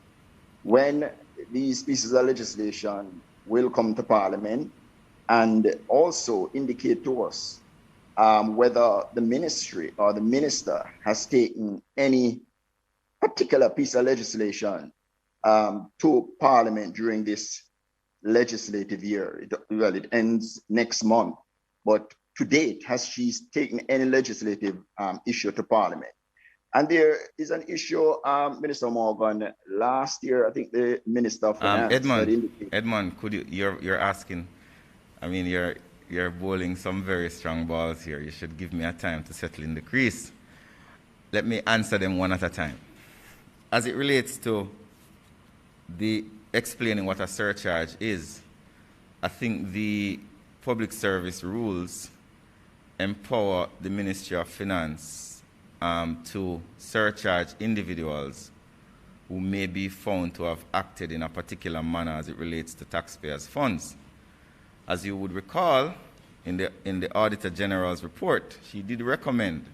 when these pieces of legislation will come to Parliament, and also indicate to us whether the ministry or the minister has taken any particular piece of legislation to Parliament during this legislative year? It ends next month, but to date, has she taken any legislative issue to Parliament? And there is an issue, Minister Morgan. Last year, I think the Minister of Finance had indicated. Edmund, could you're asking? I mean, you're bowling some very strong balls here. You should give me a time to settle in the crease. Let me answer them one at a time. As it relates to the explaining what a surcharge is, I think the public service rules empower the Ministry of Finance to surcharge individuals who may be found to have acted in a particular manner as it relates to taxpayers' funds. As you would recall, in the Auditor General's report, she did recommend,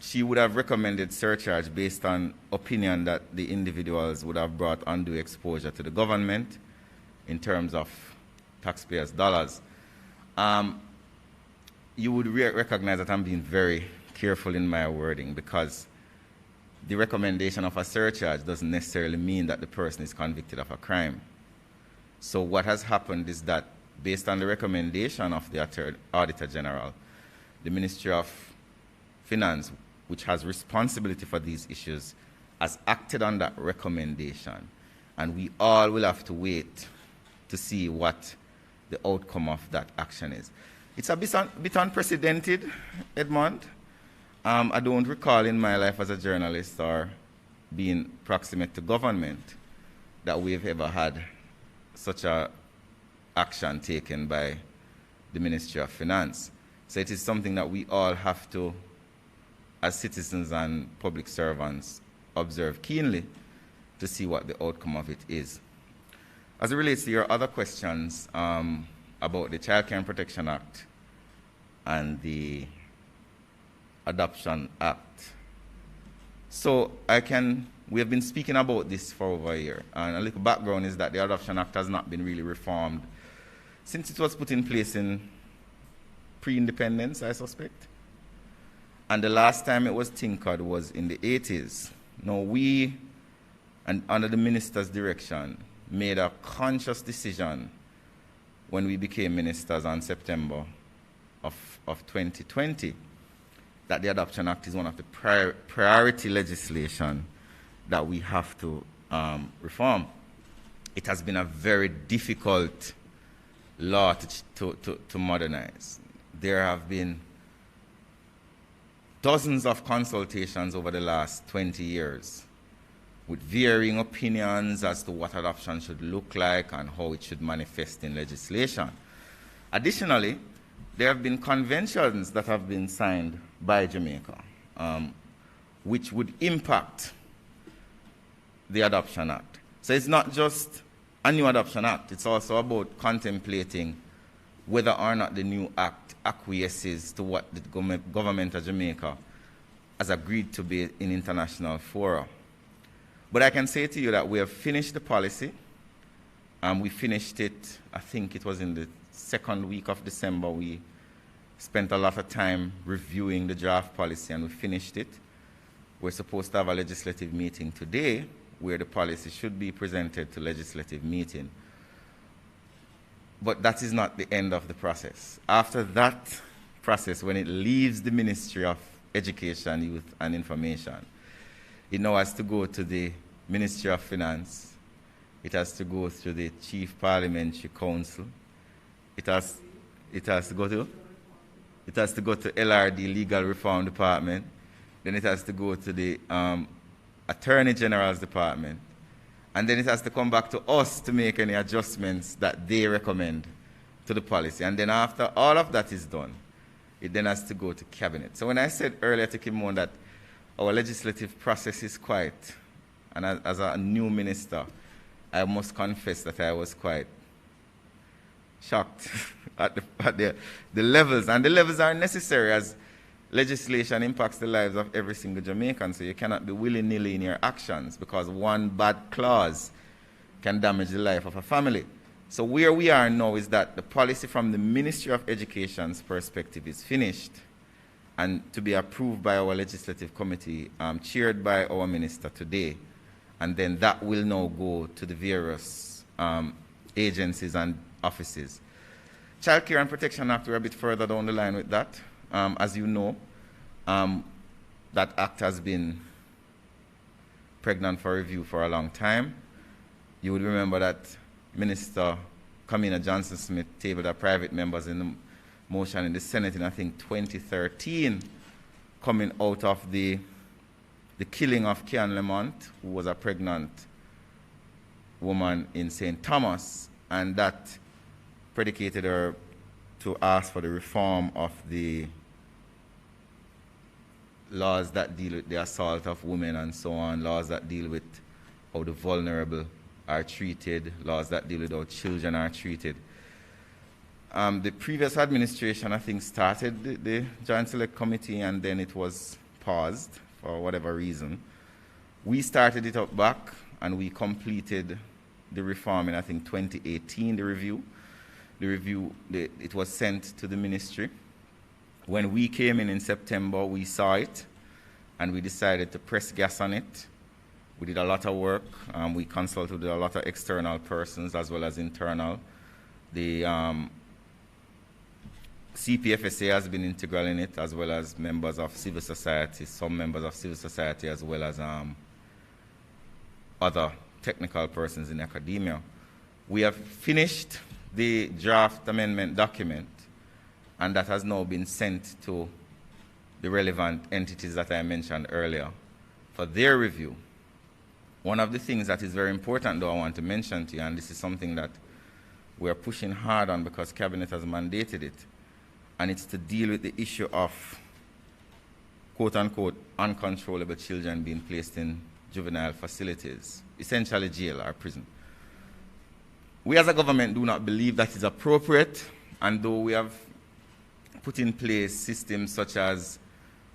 she would have recommended surcharge based on opinion that the individuals would have brought undue exposure to the government in terms of taxpayers' dollars. You would recognize that I'm being very careful in my wording, because the recommendation of a surcharge doesn't necessarily mean that the person is convicted of a crime. So what has happened is that, based on the recommendation of the Auditor General, the Ministry of Finance, which has responsibility for these issues, has acted on that recommendation. And we all will have to wait to see what the outcome of that action is. It's a bit unprecedented, Edmund. I don't recall in my life as a journalist or being proximate to government that we've ever had such a action taken by the Ministry of Finance. So it is something that we all have to, as citizens and public servants, observe keenly to see what the outcome of it is. As it relates to your other questions about the Child Care and Protection Act and the Adoption Act, so we have been speaking about this for over a year, and a little background is that the Adoption Act has not been really reformed since it was put in place in pre-independence, I suspect. And the last time it was tinkered was in the 80s. Now we, and under the minister's direction, made a conscious decision when we became ministers on September of 2020 that the Adoption Act is one of the priority legislation that we have to reform. It has been a very difficult law to modernize. There have been dozens of consultations over the last 20 years with varying opinions as to what adoption should look like and how it should manifest in legislation. Additionally, there have been conventions that have been signed by Jamaica, which would impact the Adoption Act. So it's not just a new Adoption Act, it's also about contemplating whether or not the new act acquiesces to what the government of Jamaica has agreed to be in international fora. But I can say to you that we have finished the policy. We finished it, I think it was in the second week of December. We spent a lot of time reviewing the draft policy and we finished it. We're supposed to have a legislative meeting today where the policy should be presented to legislative meeting. But that is not the end of the process. After that process, when it leaves the Ministry of Education, Youth and Information, it now has to go to the Ministry of Finance. It has to go through the Chief Parliamentary Council. It has to go to LRD, Legal Reform Department. Then it has to go to the Attorney General's Department. And then it has to come back to us to make any adjustments that they recommend to the policy. And then after all of that is done, it then has to go to Cabinet. So when I said earlier to Kimon that our legislative process is quite, and as a new minister, I must confess that I was quite shocked at the levels. And the levels are necessary as legislation impacts the lives of every single Jamaican. So you cannot be willy-nilly in your actions because one bad clause can damage the life of a family. So where we are now is that the policy from the Ministry of Education's perspective is finished and to be approved by our legislative committee, chaired by our minister today. And then that will now go to the various agencies and offices. Child Care and Protection Act, we're a bit further down the line with that. As you know, that act has been pregnant for review for a long time. You would remember that Minister Kamina Johnson-Smith tabled our private members in the motion in the Senate in, I think, 2013, coming out of the killing of Kian Lamont, who was a pregnant woman in St. Thomas, and that predicated her to ask for the reform of the laws that deal with the assault of women and so on, laws that deal with how the vulnerable are treated, laws that deal with how children are treated. The previous administration, I think, started the Joint Select Committee, and then it was paused for whatever reason. We started it up back, and we completed the reform in, I think, 2018, the review. It was sent to the ministry. When we came in September, we saw it, and we decided to press gas on it. We did a lot of work. We consulted with a lot of external persons as well as internal. The CPFSA has been integral in it, as well as members of civil society, some members of civil society, as well as other technical persons in academia. We have finished the draft amendment document, and that has now been sent to the relevant entities that I mentioned earlier for their review. One of the things that is very important, though, I want to mention to you, and this is something that we are pushing hard on because Cabinet has mandated it, and it's to deal with the issue of quote-unquote uncontrollable children being placed in juvenile facilities, essentially jail or prison. We as a government do not believe that is appropriate, and though we have put in place systems such as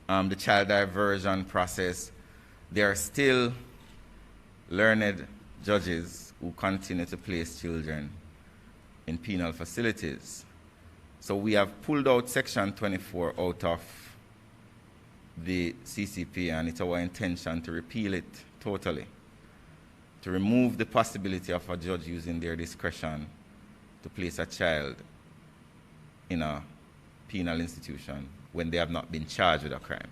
the child diversion process, there are still learned judges who continue to place children in penal facilities. So we have pulled out Section 24 out of the CCP, and it's our intention to repeal it totally, to remove the possibility of a judge using their discretion to place a child in a penal institution when they have not been charged with a crime.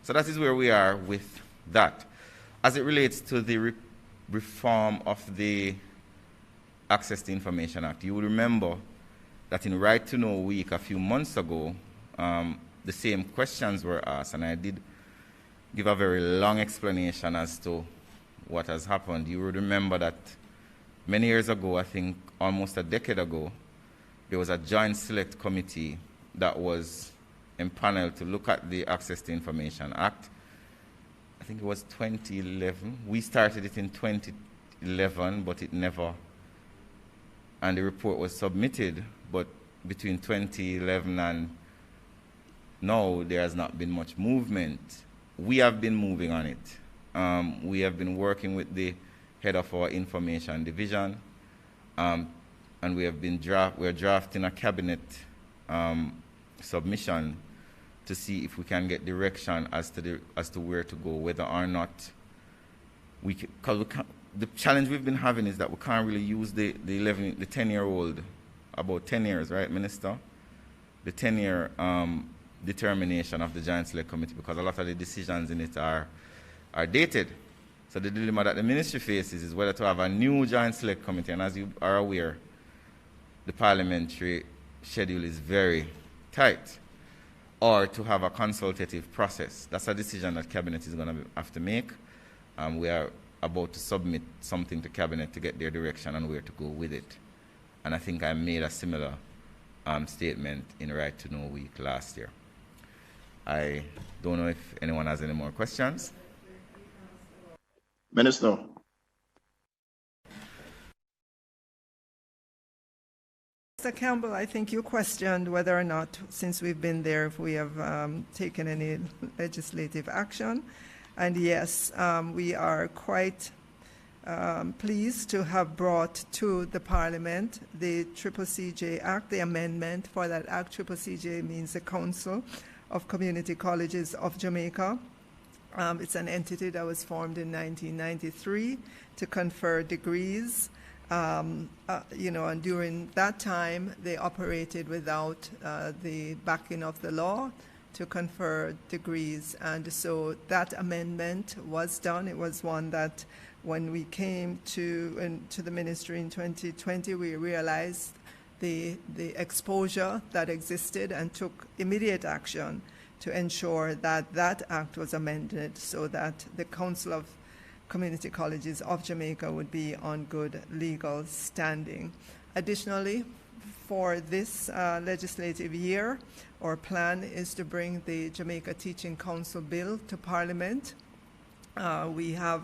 So that is where we are with that. As it relates to the reform of the Access to Information Act, you will remember that in Right to Know Week a few months ago, the same questions were asked, and I did give a very long explanation as to what has happened. You would remember that many years ago, I think almost a decade ago, there was a Joint Select Committee that was empaneled to look at the Access to Information Act. I think it was 2011. We started it in 2011, but it never, and the report was submitted, but between 2011 and now, there has not been much movement. We have been moving on it. We have been working with the head of our information division, and we have been we're drafting a cabinet submission to see if we can get direction as to where to go, whether or not the challenge we've been having is that we can't really use the 10-year-old, about 10 years, right, Minister? The 10-year determination of the Joint Select Committee, because a lot of the decisions in it are dated. So the dilemma that the ministry faces is whether to have a new Joint Select Committee, and as you are aware, the parliamentary schedule is very tight, or to have a consultative process. That's a decision that Cabinet is going to have to make. We are about to submit something to Cabinet to get their direction on where to go with it. And I think I made a similar statement in Right to Know Week last year. I don't know if anyone has any more questions. Minister. Mr. Campbell, I think you questioned whether or not, since we've been there, if we have taken any legislative action. And yes, we are quite pleased to have brought to the Parliament the PBCJ Act, the amendment for that Act. PBCJ means the Council of Community Colleges of Jamaica. It's an entity that was formed in 1993 to confer degrees And during that time, they operated without the backing of the law to confer degrees. And so that amendment was done. It was one that when we came to the ministry in 2020, we realized the exposure that existed and took immediate action to ensure that that act was amended so that the Council of Community Colleges of Jamaica would be on good legal standing. Additionally, for this legislative year, our plan is to bring the Jamaica Teaching Council bill to Parliament. We have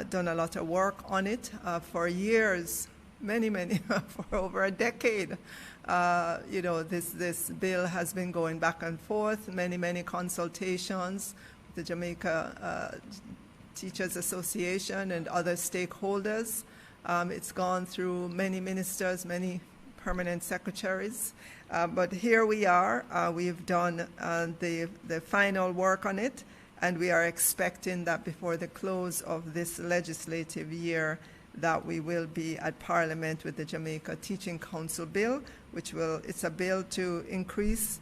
done a lot of work on it for years, many, for over a decade. This bill has been going back and forth, many consultations with the Jamaica Teachers Association and other stakeholders. It's gone through many ministers, many permanent secretaries. But here we are. We've done the final work on it, and we are expecting that before the close of this legislative year that we will be at Parliament with the Jamaica Teaching Council bill, it's a bill to increase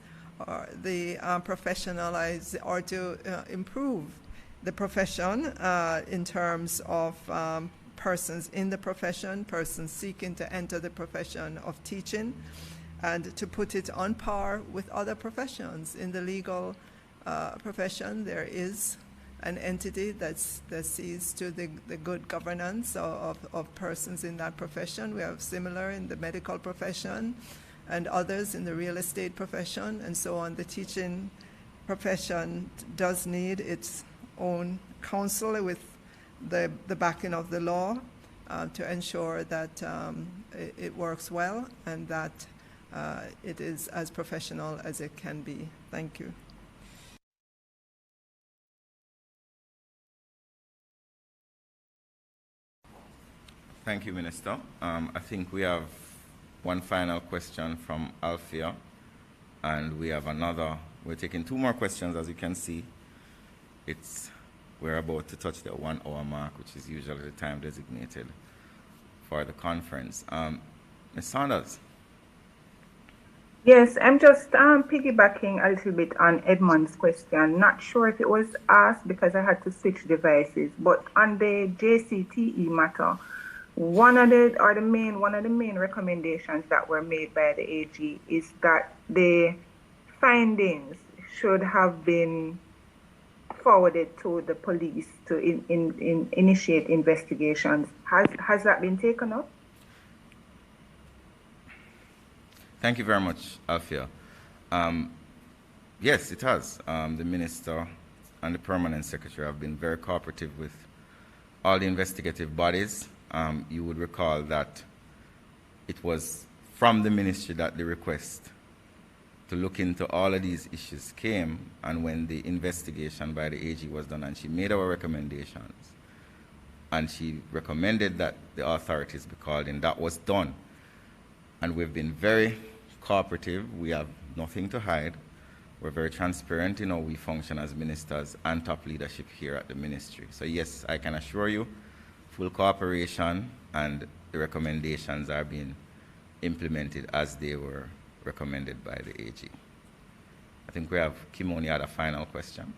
the professionalize or to improve the profession in terms of persons in the profession, persons seeking to enter the profession of teaching, and to put it on par with other professions. In the legal profession, there is an entity that sees to the good governance of persons in that profession. We have similar in the medical profession and others in the real estate profession and so on. The teaching profession does need its own counsel with the backing of the law to ensure that it works well and that it is as professional as it can be. Thank you. Thank you, Minister. I think we have one final question from Althea, and we have another. We're taking two more questions, as you can see. We're about to touch the 1 hour mark, which is usually the time designated for the conference. Ms. Saunders. Yes, I'm just piggybacking a little bit on Edmund's question. Not sure if it was asked because I had to switch devices, but on the JCTE matter, one of the main recommendations that were made by the AG is that the findings should have been forwarded to the police to initiate investigations. Has that been taken up? Thank you very much, Althea. Yes, it has. The Minister and the Permanent Secretary have been very cooperative with all the investigative bodies. You would recall that it was from the Ministry that the request to look into all of these issues came, and when the investigation by the AG was done and she made our recommendations and she recommended that the authorities be called in, that was done. And we've been very cooperative. We have nothing to hide. We're very transparent in how we function as ministers and top leadership here at the ministry. So yes, I can assure you, full cooperation, and the recommendations are being implemented as they were recommended by the AG. I think we have Kimoni had a final question.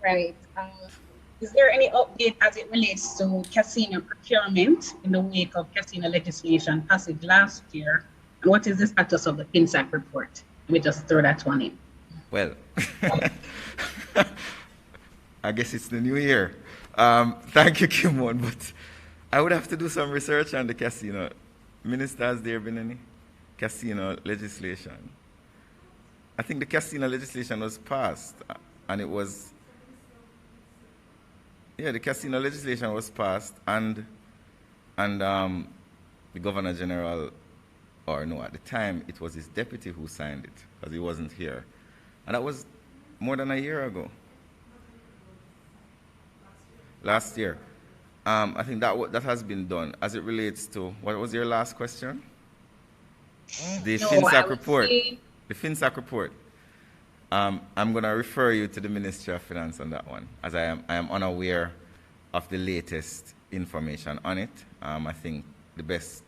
Right. Is there any update as it relates to casino procurement in the wake of casino legislation passage last year? And what is the status of the FinSAC report? Let me just throw that one in. Well, I guess it's the new year. Thank you, Kimon, but I would have to do some research on the casino. Minister, has there been any casino legislation? I think the casino legislation was passed, and it was, the casino legislation was passed, and the Governor General, or no, at the time, it was his deputy who signed it, because he wasn't here. And that was more than a year ago. Last year. I think that has been done. As it relates to, what was your last question? The FinSAC report. The FinSAC report. I'm going to refer you to the Ministry of Finance on that one, as I am unaware of the latest information on it. I think the best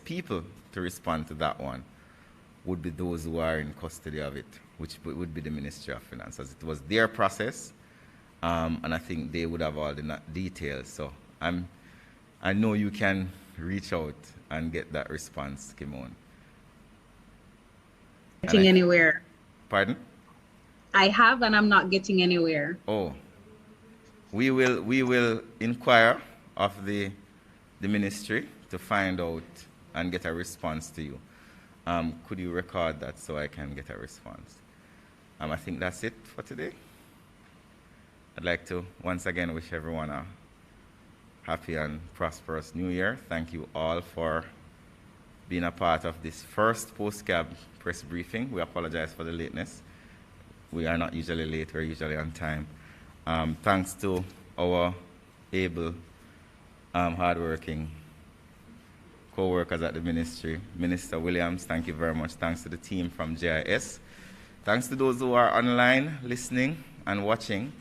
people to respond to that one would be those who are in custody of it, which would be the Ministry of Finance, as it was their process, and I think they would have all the details. So I know you can reach out and get that response, Kimon. Getting anywhere. Pardon? I have, and I'm not getting anywhere. Oh, we will inquire of the ministry to find out and get a response to you. Could you record that so I can get a response? I think that's it for today. I'd like to once again wish everyone a happy and prosperous New Year. Thank you all for being a part of this first post-cab press briefing. We apologize for the lateness. We are not usually late, we're usually on time. Thanks to our able, hardworking co-workers at the ministry. Minister Williams, thank you very much. Thanks to the team from JIS. Thanks to those who are online, listening and watching.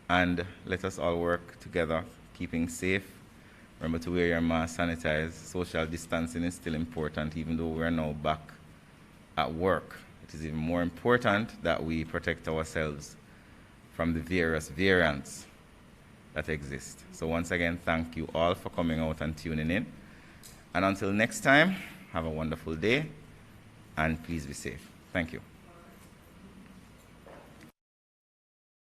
And let us all work together, keeping safe. Remember to wear your mask, sanitize. Social distancing is still important, even though we're now back at work. It is even more important that we protect ourselves from the various variants that exist. So once again, thank you all for coming out and tuning in. And until next time, have a wonderful day, and please be safe. Thank you.